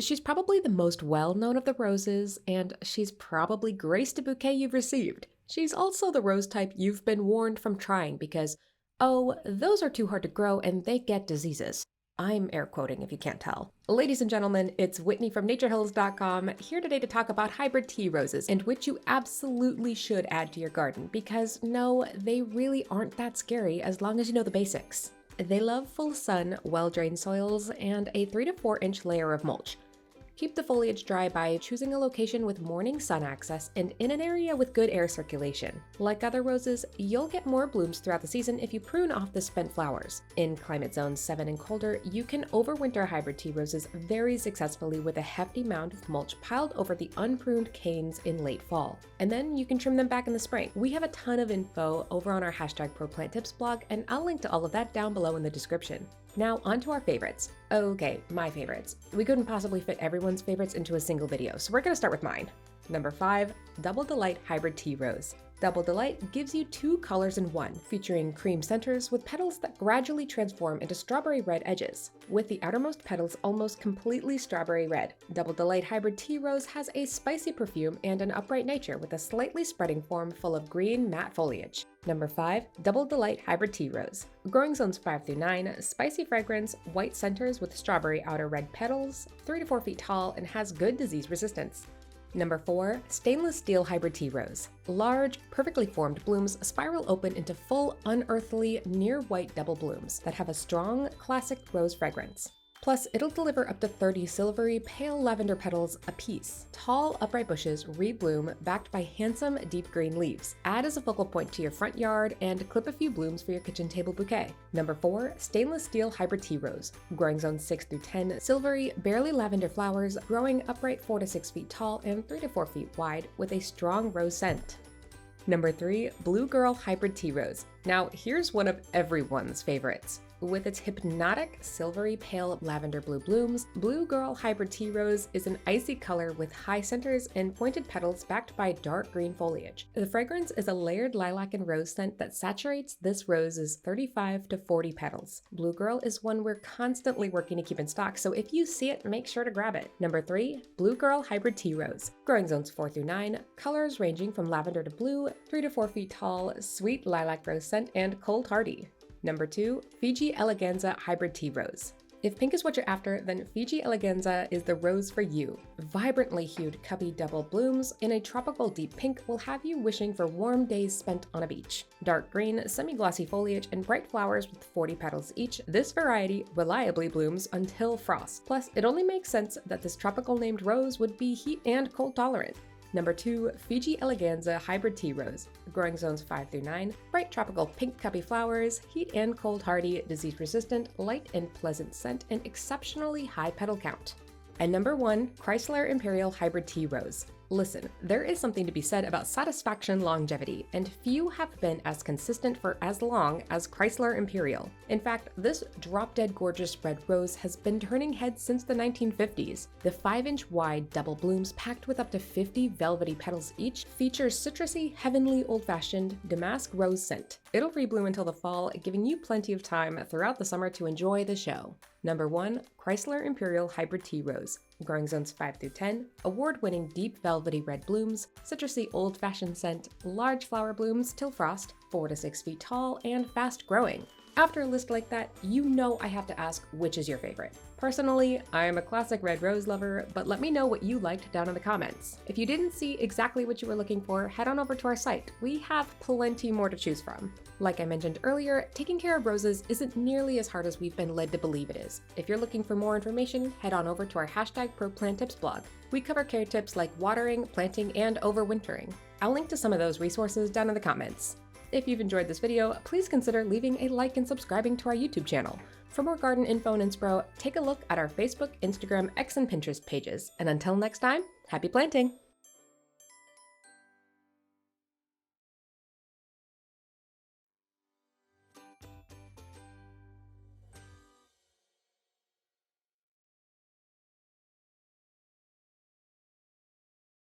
She's probably the most well-known of the roses, and she's probably graced a bouquet you've received. She's also the rose type you've been warned from trying because, oh, those are too hard to grow and they get diseases. I'm air quoting if you can't tell. Ladies and gentlemen, it's Whitney from naturehills.com here today to talk about hybrid tea roses and which you absolutely should add to your garden because no, they really aren't that scary as long as you know the basics. They love full sun, well-drained soils, and a 3 to 4 inch layer of mulch. Keep the foliage dry by choosing a location with morning sun access and in an area with good air circulation. Like other roses, you'll get more blooms throughout the season if you prune off the spent flowers. In climate zones 7 and colder, you can overwinter hybrid tea roses very successfully with a hefty mound of mulch piled over the unpruned canes in late fall. And then you can trim them back in the spring. We have a ton of info over on our #ProPlantTips blog, and I'll link to all of that down below in the description. Now, on to our favorites. Okay, my favorites. We couldn't possibly fit everyone's favorites into a single video, so we're gonna start with mine. Number 5, Double Delight Hybrid Tea Rose. Double Delight gives you 2 colors in one, featuring cream centers with petals that gradually transform into strawberry red edges, with the outermost petals almost completely strawberry red. Double Delight Hybrid Tea Rose has a spicy perfume and an upright nature with a slightly spreading form full of green matte foliage. Number 5, Double Delight Hybrid Tea Rose. Growing zones 5 through 9, spicy fragrance, white centers with strawberry outer red petals, 3 to 4 feet tall, and has good disease resistance. Number 4, Stainless Steel Hybrid Tea Rose. Large, perfectly formed blooms spiral open into full, unearthly, near-white double blooms that have a strong, classic rose fragrance. Plus, it'll deliver up to 30 silvery, pale lavender petals apiece. Tall, upright bushes rebloom, backed by handsome, deep green leaves. Add as a focal point to your front yard and clip a few blooms for your kitchen table bouquet. Number 4, Stainless Steel Hybrid Tea Rose. Growing zones 6 through 10, silvery, barely lavender flowers, growing upright 4 to 6 feet tall and 3 to 4 feet wide with a strong rose scent. Number 3, Blue Girl Hybrid Tea Rose. Now, here's one of everyone's favorites. With its hypnotic, silvery pale lavender blue blooms, Blue Girl Hybrid Tea Rose is an icy color with high centers and pointed petals backed by dark green foliage. The fragrance is a layered lilac and rose scent that saturates this rose's 35 to 40 petals. Blue Girl is one we're constantly working to keep in stock, so if you see it, make sure to grab it. Number 3, Blue Girl Hybrid Tea Rose. Growing zones 4 through 9, colors ranging from lavender to blue, 3 to 4 feet tall, sweet lilac rose scent, and cold hardy. Number 2, Fiji Eleganza Hybrid Tea Rose. If pink is what you're after, then Fiji Eleganza is the rose for you. Vibrantly hued cuppy double blooms in a tropical deep pink will have you wishing for warm days spent on a beach. Dark green, semi-glossy foliage, and bright flowers with 40 petals each, this variety reliably blooms until frost. Plus, it only makes sense that this tropical named rose would be heat and cold tolerant. Number 2, Fiji Eleganza Hybrid Tea Rose. Growing zones 5 through 9, bright tropical pink cuppy flowers, heat and cold hardy, disease resistant, light and pleasant scent, and exceptionally high petal count. And number 1, Chrysler Imperial Hybrid Tea Rose. Listen, there is something to be said about satisfaction longevity, and few have been as consistent for as long as Chrysler Imperial. In fact, this drop-dead gorgeous red rose has been turning heads since the 1950s. The 5-inch wide double blooms packed with up to 50 velvety petals each features citrusy, heavenly old-fashioned damask rose scent. It'll rebloom until the fall, giving you plenty of time throughout the summer to enjoy the show. Number 1, Chrysler Imperial Hybrid Tea Rose. Growing zones 5 through 10, award-winning deep velvety red blooms, citrusy old-fashioned scent, large flower blooms till frost, 4 to 6 feet tall, and fast-growing. After a list like that, you know I have to ask which is your favorite. Personally, I'm a classic red rose lover, but let me know what you liked down in the comments. If you didn't see exactly what you were looking for, head on over to our site. We have plenty more to choose from. Like I mentioned earlier, taking care of roses isn't nearly as hard as we've been led to believe it is. If you're looking for more information, head on over to our #ProPlantTips blog. We cover care tips like watering, planting, and overwintering. I'll link to some of those resources down in the comments. If you've enjoyed this video, please consider leaving a like and subscribing to our YouTube channel. For more garden info and inspo, take a look at our Facebook, Instagram, X, and Pinterest pages. And until next time, happy planting!